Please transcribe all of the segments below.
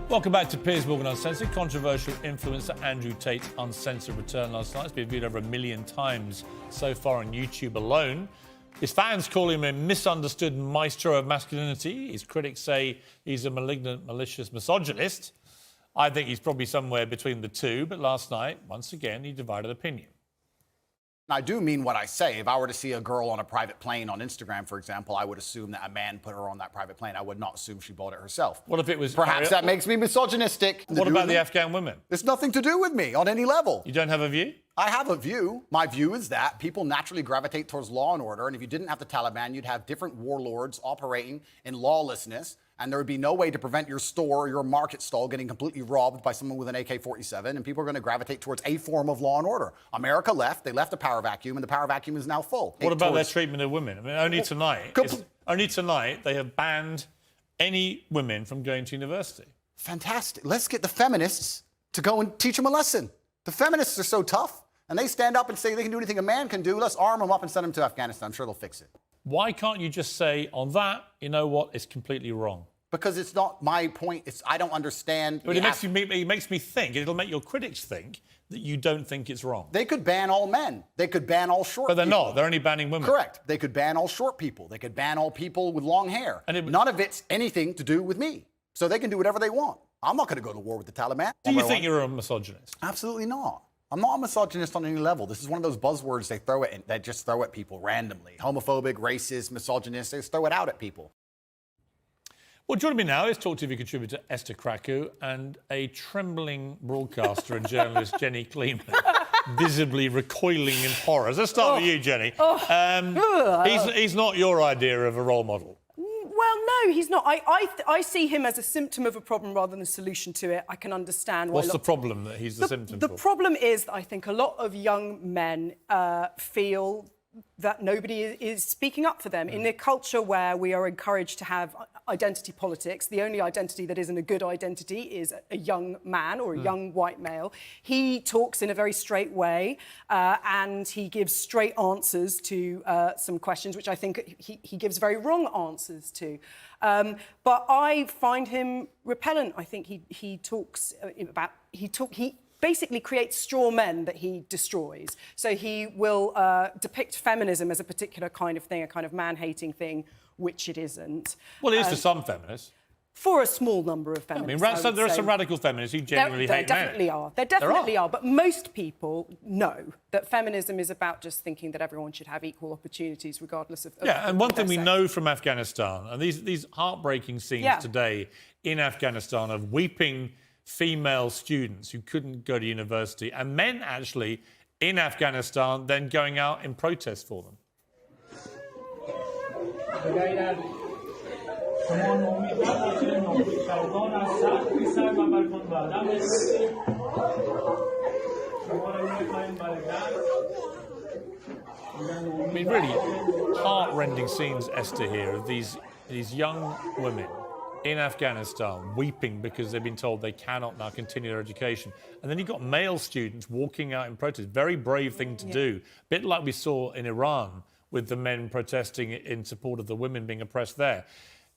Welcome back to Piers Morgan Uncensored. Controversial influencer Andrew Tate's uncensored return last night. It's been viewed over 1 million times so far on YouTube alone. His fans call him a misunderstood maestro of masculinity. His critics say he's a malignant, malicious misogynist. I think he's probably somewhere between the two, but last night, once again, he divided opinion. I do mean what I say. If I were to see a girl on a private plane on Instagram, for example, I would assume that a man put her on that private plane. I would not assume she bought it herself. What if it was... Perhaps that makes me misogynistic. What about the Afghan women? It's nothing to do with me on any level. You don't have a view? I have a view. My view is that people naturally gravitate towards law and order, and if you didn't have the Taliban, you'd have different warlords operating in lawlessness, and there would be no way to prevent your store or your market stall getting completely robbed by someone with an AK-47, and people are going to gravitate towards a form of law and order. America left. They left a power vacuum, and the power vacuum is now full. What about their treatment of women? I mean, only tonight they have banned any women from going to university. Fantastic. Let's get the feminists to go and teach them a lesson. The feminists are so tough, and they stand up and say they can do anything a man can do. Let's arm them up and send them to Afghanistan. I'm sure they'll fix it. Why can't you just say, on that, you know what, it's completely wrong? Because it's not my point. I don't understand. But it makes me think, it'll make your critics think that you don't think it's wrong. They could ban all men. They could ban all short people. But they're not. They're only banning women. Correct. They could ban all short people. They could ban all people with long hair. And none of it's anything to do with me. So they can do whatever they want. I'm not going to go to war with the Taliban. Do you think you're a misogynist? Absolutely not. I'm not a misogynist on any level. This is one of those buzzwords they just throw at people randomly. Homophobic, racist, misogynist, they just throw it out at people. Well, joining me now is Talk TV contributor Esther Krakow and a trembling broadcaster and journalist, Jenny Kleeman, visibly recoiling in horror. Let's start with you, Jenny. He's not your idea of a role model. Well, no, he's not. I see him as a symptom of a problem rather than a solution to it. I can understand why... What's the problem that he's the symptom for? The problem is that I think a lot of young men feel that nobody is speaking up for them. In a culture where we are encouraged to have identity politics, the only identity that isn't a good identity is a young man or a young white male. He talks in a very straight way and he gives straight answers to some questions, which I think he gives very wrong answers to. But I find him repellent. I think he talks about... He basically creates straw men that he destroys. So he will depict feminism as a particular kind of thing, a kind of man-hating thing, which it isn't. Well, it is to some feminists. For a small number of feminists, I mean, there are some radical feminists who genuinely hate men. There definitely are. But most people know that feminism is about just thinking that everyone should have equal opportunities regardless of... Yeah, and one thing we know from Afghanistan, and these heartbreaking scenes today in Afghanistan of weeping female students who couldn't go to university, and men actually in Afghanistan then going out in protest for them. I mean, really heart-rending scenes, Esther, here of these young women in Afghanistan weeping because they've been told they cannot now continue their education. And then you've got male students walking out in protest. Very brave thing to do. A bit like we saw in Iran with the men protesting in support of the women being oppressed there.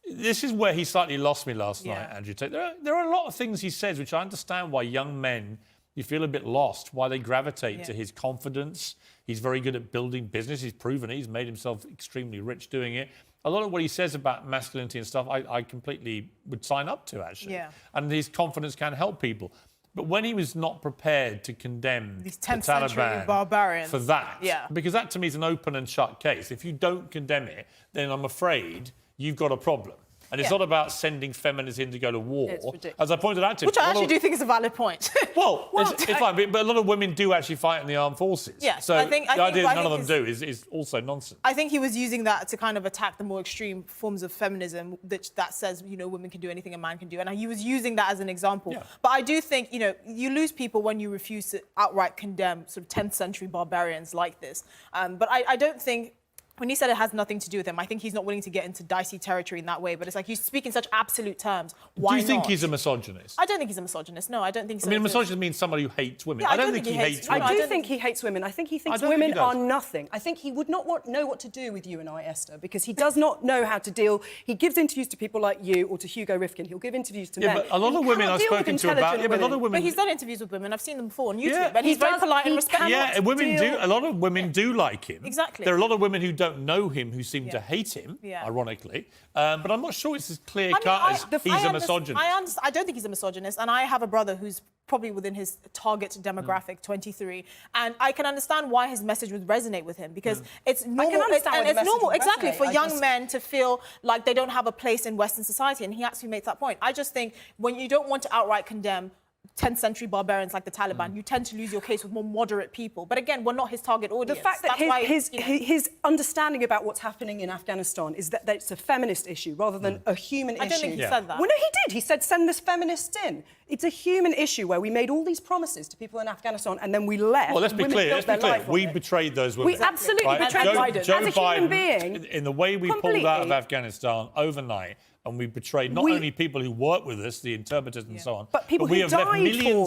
This is where he slightly lost me last night, Andrew Tate. There are a lot of things he says which I understand why young men, you feel a bit lost, why they gravitate to his confidence. He's very good at building business. He's proven it. He's made himself extremely rich doing it. A lot of what he says about masculinity and stuff, I completely would sign up to, actually. Yeah. And his confidence can help people. But when he was not prepared to condemn these 10th century barbarians for that, because that to me is an open and shut case. If you don't condemn it, then I'm afraid you've got a problem. And it's not about sending feminists in to go to war. As I pointed out to him. Which I actually do think is a valid point. Well, it's fine, but a lot of women do actually fight in the armed forces. Yes, so I think the idea that none of them do is also nonsense. I think he was using that to kind of attack the more extreme forms of feminism that says, you know, women can do anything a man can do. And he was using that as an example. Yeah. But I do think, you know, you lose people when you refuse to outright condemn sort of 10th century barbarians like this. But I don't think... when he said it has nothing to do with him, I think he's not willing to get into dicey territory in that way. But it's like you speak in such absolute terms. Why Do you think not? he's a misogynist? I don't think he's a misogynist. No, I don't think so. I mean, a misogynist means somebody who hates women. Yeah, I don't think he hates women. I do think he hates women. I think he thinks women are nothing. I think he would not know what to do with you and I, Esther, because he does not know how to deal. He gives interviews to people like you or to Hugo Rifkin. He'll give interviews to men. But a lot of women I've spoken to about... Yeah, but a lot of women... But he's done interviews with women. I've seen them before on YouTube. Yeah. And he's very polite and respectful. Yeah, women do. A lot of women do like him. Exactly. There are a lot of women who don't know him who seem to hate him, ironically. But I'm not sure it's as clear-cut as he's a misogynist. I don't think he's a misogynist. And I have a brother who's probably within his target demographic, 23. And I can understand why his message would resonate with him, because it's normal. It's normal, exactly, for young men to feel like they don't have a place in Western society. And he actually makes that point. I just think when you don't want to outright condemn 10th century barbarians like the Taliban, you tend to lose your case with more moderate people. But again, we're not his target audience. The fact that his understanding about what's happening in Afghanistan is that it's a feminist issue rather than a human issue. I don't think he said that. Well, no, he did. He said, send this feminists in. It's a human issue where we made all these promises to people in Afghanistan and then we left. Well, let's be clear. We betrayed those women. We absolutely betrayed Biden. Joe As a human Biden, being, in the way we pulled out of Afghanistan overnight, and we betrayed not only people who work with us, the interpreters and so on, but people we who have left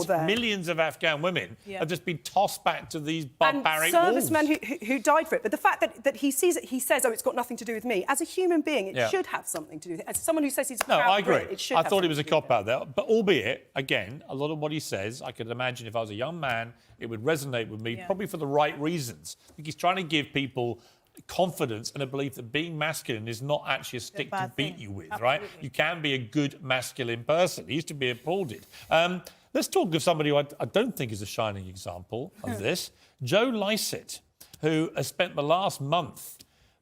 died millions of Afghan women have just been tossed back to these barbaric and servicemen who died for it. But the fact that he sees it, he says, oh, it's got nothing to do with me. As a human being, it should have something to do with it. As someone who says he's a proud I agree. Brit, it should I have thought it was a something to do cop-out there. But albeit, again, a lot of what he says, I could imagine if I was a young man, it would resonate with me, probably for the right reasons. I think he's trying to give people confidence and a belief that being masculine is not actually a stick to beat you with, right? You can be a good masculine person. He used to be applauded. Let's talk of somebody who I don't think is a shining example of this. Joe Lycett, who has spent the last month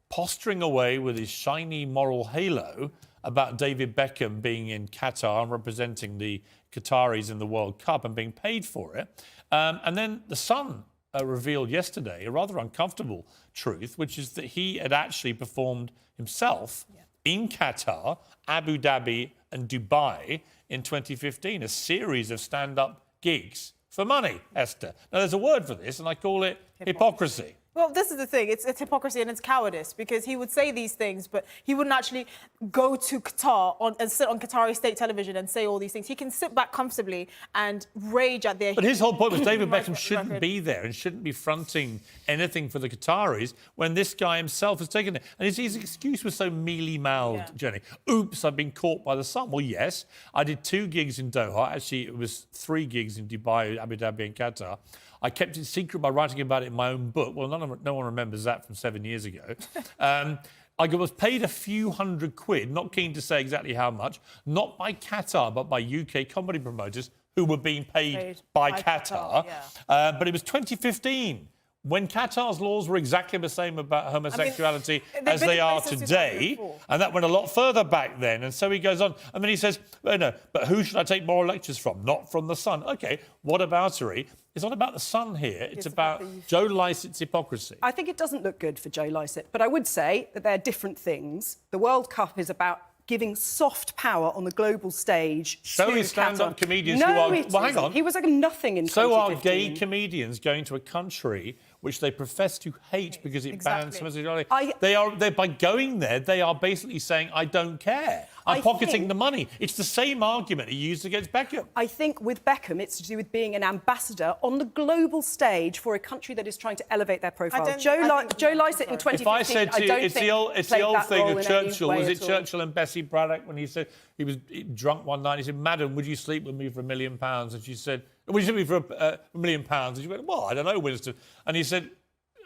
posturing away with his shiny moral halo about David Beckham being in Qatar and representing the Qataris in the World Cup and being paid for it. And then The Sun revealed yesterday a rather uncomfortable truth, which is that he had actually performed himself in Qatar, Abu Dhabi and Dubai in 2015, a series of stand-up gigs for money, Esther. Now, there's a word for this, and I call it hypocrisy. Well, this is the thing. It's hypocrisy and it's cowardice, because he would say these things, but he wouldn't actually go to Qatar and sit on Qatari state television and say all these things. He can sit back comfortably and rage at their... But his whole point was David Beckham shouldn't be there and shouldn't be fronting anything for the Qataris when this guy himself has taken it. And his excuse was so mealy-mouthed, Jenny. Oops, I've been caught by The Sun. Well, yes, I did 2 gigs in Doha. Actually, it was 3 gigs in Dubai, Abu Dhabi and Qatar. I kept it secret by writing about it in my own book. Well, no one remembers that from 7 years ago. I was paid a few £100, not keen to say exactly how much, not by Qatar, but by UK comedy promoters who were being paid by Qatar. But it was 2015, when Qatar's laws were exactly the same about homosexuality as they are today. And that went a lot further back then. And so he goes on. And then he says, oh, no, but who should I take moral lectures from? Not from The Sun. OK, what aboutery? It's not about The Sun here. It's about Joe Lycett's hypocrisy. I think it doesn't look good for Joe Lycett. But I would say that they're different things. The World Cup is about giving soft power on the global stage so is stand-up comedians who are... Well, hang on. He was like nothing in 2015. So are gay comedians going to a country which they profess to hate because it bans homosexuality. They're by going there, they are basically saying, I don't care. I'm pocketing the money. It's the same argument he used against Beckham. I think with Beckham, it's to do with being an ambassador on the global stage for a country that is trying to elevate their profile. Joe Lycett in 2015, if I said to you, it's the old thing of Churchill. Was it Churchill and Bessie Braddock when he said he was drunk one night? He said, "Madam, would you sleep with me for £1 million?" And she said, "Would you sleep with me for £1 million?" And she went, "Well, I don't know, Winston." And he said,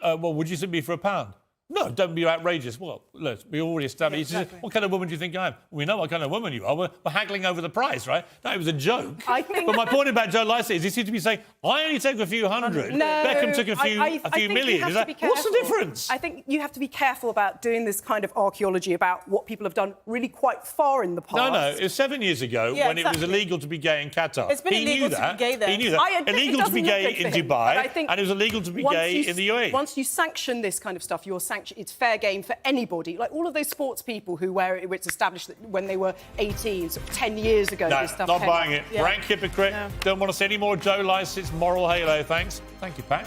"Well, would you sleep with me for £1?" No, don't be outrageous. Well, look, we already established. He says, what kind of woman do you think I am? We know what kind of woman you are. We're haggling over the price, right? No, it was a joke. But my point about Joe Lycett is he seems to be saying, I only take a few hundred. No, Beckham took a few million. What's the difference? I think you have to be careful about doing this kind of archaeology about what people have done really quite far in the past. No, it was 7 years ago when it was illegal to be gay in Qatar. It's been illegal to be gay there. He knew that. Illegal to be gay in Dubai, and it was illegal to be gay in the UAE. Once you sanction this kind of stuff, it's fair game for anybody. Like all of those sports people who it's established that when they were 18, sort of 10 years ago, this stuff not buying it. Rank hypocrite. Don't want to see any more Joe Lycett's moral halo, thanks. Thank you, Pat.